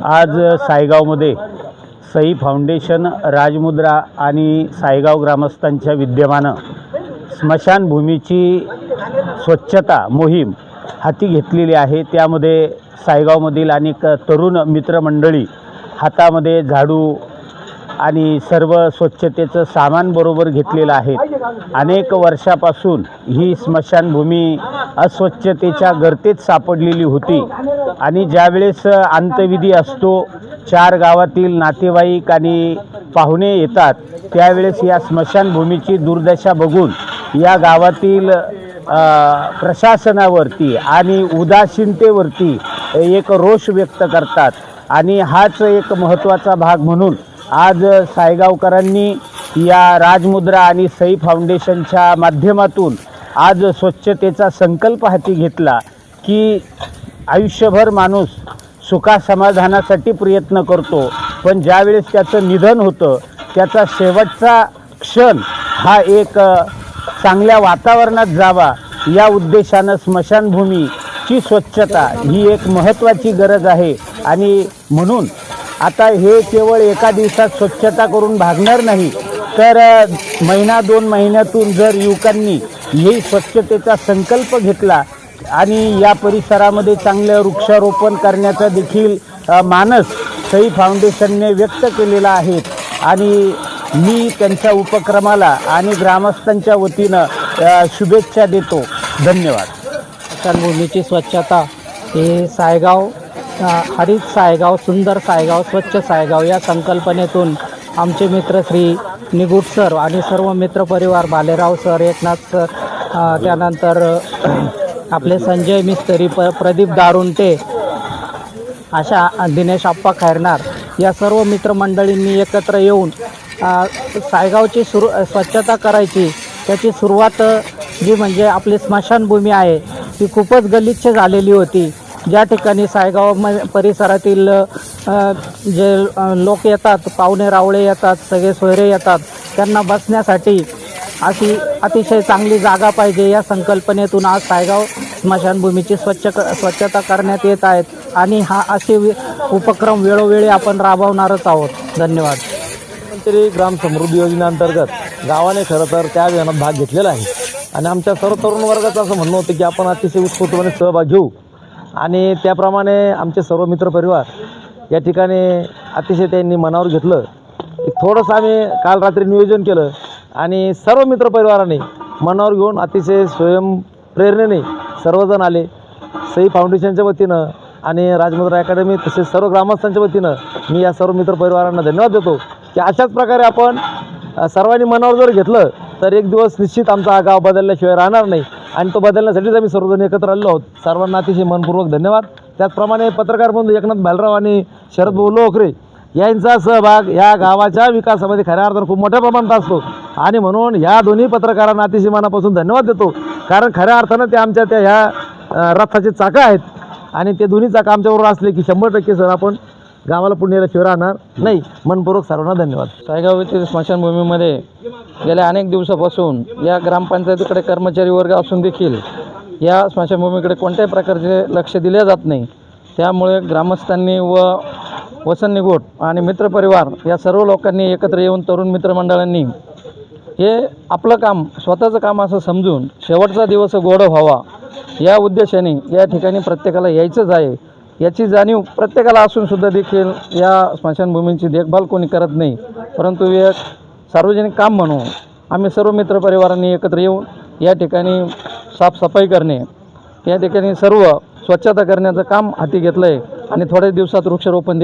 आज सायगावमध्ये सई फाउंडेशन, राजमुद्रा आणि सायगाव ग्रामस्थांच्या विद्यमानं स्मशानभूमीची स्वच्छता मोहीम हाती घेतलेली आहे। त्यामध्ये सायगावमधील अनेक तरुण मित्रमंडळी हातामध्ये झाडू आणि सर्व स्वच्छतेचं सामान बरोबर घेतलेलं आहे। अनेक वर्षापासून ही स्मशानभूमी अस्वच्छतेच्या गर्तेत सापडलेली होती आणि ज्यावेळेस अंत्यविधी असतो, 4 गावातील नातेवाईक आणि पाहुणे येतात, त्यावेळेस या स्मशानभूमीची दुर्दशा बघून या गावातील प्रशासनावरती आणि उदासीनतेवरती एक रोष व्यक्त करतात आणि हाच एक महत्त्वाचा भाग म्हणून आज सायगावकरांनी या राजमुद्रा आणि सई फाउंडेशनच्या माध्यमातून आज स्वच्छतेचा संकल्प हाती घेतला की आयुष्यभर माणूस सुखासमाधानासाठी प्रयत्न करतो, पण ज्यावेळेस त्याचं निधन होतं त्याचा शेवटचा क्षण हा एक चांगल्या वातावरणात जावा या उद्देशानं स्मशानभूमीची स्वच्छता ही एक महत्त्वाची गरज आहे। आणि म्हणून आता हे केवळ एका दिवसात स्वच्छता करून भागणार नाही, तर महिना 2 महिन्यातून जर युवकांनी ही स्वच्छतेचा संकल्प घेतला आणि या परिसरामध्ये चांगलं वृक्षारोपण करण्याचा देखील मानस सई फाउंडेशनने व्यक्त केलेला आहे आणि मी त्यांच्या उपक्रमाला आणि ग्रामस्थांच्या वतीनं शुभेच्छा देतो। धन्यवाद। स्मशानभूमीची स्वच्छता हे सायगाव हरित सायगाव, सुंदर सायगाव, स्वच्छ सायगाव या संकल्पनेतून आमचे मित्र श्री निगुट सर आणि सर्व मित्रपरिवार, भालेराव सर, एकनाथ सर, त्यानंतर आपले संजय मिस्त्री, प्रदीप दारुंटे, अशा दिनेश आप्पा खैरनार या सर्व मित्रमंडळींनी एकत्र येऊन सायगावची स्वच्छता करायची। त्याची सुरुवात जी म्हणजे आपली स्मशानभूमी आहे ती खूपच गलिच्छ झालेली होती। ज्या ठिकाणी सायगाव परिसरातील जे लोक येतात, पाहुणे रावळे येतात, सगळे सोयरे येतात, त्यांना बसण्यासाठी अशी अतिशय चांगली जागा पाहिजे या संकल्पनेतून आज सायगाव स्मशानभूमीची स्वच्छता करण्यात येत आहेत आणि हा असे उपक्रम वेळोवेळी आपण राबवणारच आहोत। धन्यवाद। मुख्यमंत्री ग्राम समृद्धी योजनेअंतर्गत गावाने खरं तर त्या अभियानात भाग घेतलेला आहे आणि आमच्या सर्व तरुण वर्गाचं असं म्हणणं होतं की आपण अतिशय उत्स्फूर्तपणे सहभाग घेऊ आणि त्याप्रमाणे आमचे सर्व मित्रपरिवार या ठिकाणी अतिशय त्यांनी मनावर घेतलं। एक थोडंसं आम्ही काल रात्री नियोजन केलं आणि सर्व मित्रपरिवाराने मनावर घेऊन अतिशय स्वयंप्रेरणेने सर्वजण आले। सई फाउंडेशनच्या वतीनं आणि राजमुद्रा अकॅडमी तसेच सर्व ग्रामस्थांच्या वतीनं मी या सर्व मित्रपरिवारांना धन्यवाद देतो की अशाच प्रकारे आपण सर्वांनी मनावर जर घेतलं तर एक दिवस निश्चित आमचा गाव बदलल्याशिवाय राहणार नाही आणि तो बदलण्यासाठीच आम्ही सर्वजण एकत्र आलेलो आहोत। सर्वांना अतिशय मनपूर्वक धन्यवाद। त्याचप्रमाणे पत्रकार बंधू एकनाथ भालराव आणि शरद भाऊ लोकरे यांचा सहभाग या गावाच्या विकासामध्ये खऱ्या अर्थानं खूप मोठ्या प्रमाणात असतो आणि म्हणून ह्या दोन्ही पत्रकारांना अतिशय मनापासून धन्यवाद देतो, कारण खऱ्या अर्थानं ते आमच्या त्या ह्या रथाचे चाकं आहेत आणि ते दोन्ही चाकं आमच्याबरोबर असले की 100% सर आपण गावाला पुढे नेल्याशिवाय राहणार नाही। मनपूर्वक सर्वांना धन्यवाद। सायगाव येथील स्मशानभूमीमध्ये गेल्या अनेक दिवसापासून या ग्रामपंचायतीकडे कर्मचारी वर्ग असून देखील या स्मशानभूमीकडे कोणत्याही प्रकारचे लक्ष दिले जात नाही। त्यामुळे ग्रामस्थांनी व वसन निगोट आणि मित्रपरिवार या सर्व लोकांनी एकत्र येऊन तरुण मित्रमंडळांनी हे आपलं काम, स्वतःचं काम असं समजून शेवटचा दिवस गोड व्हावा या उद्देशाने या ठिकाणी प्रत्येकाला यायचंच आहे याची जाणीव प्रत्येकाला असूनसुद्धा देखील या स्मशानभूमीची देखभाल कोणी करत नाही, परंतु एक सार्वजनिक काम म्हणून आम्ही सर्व मित्रपरिवारांनी एकत्र येऊन या ठिकाणी साफसफाई करणे, या ठिकाणी सर्व स्वच्छता करण्याचं काम हाती घेतलं आहे आणि थोड्याच दिवसात वृक्षारोपण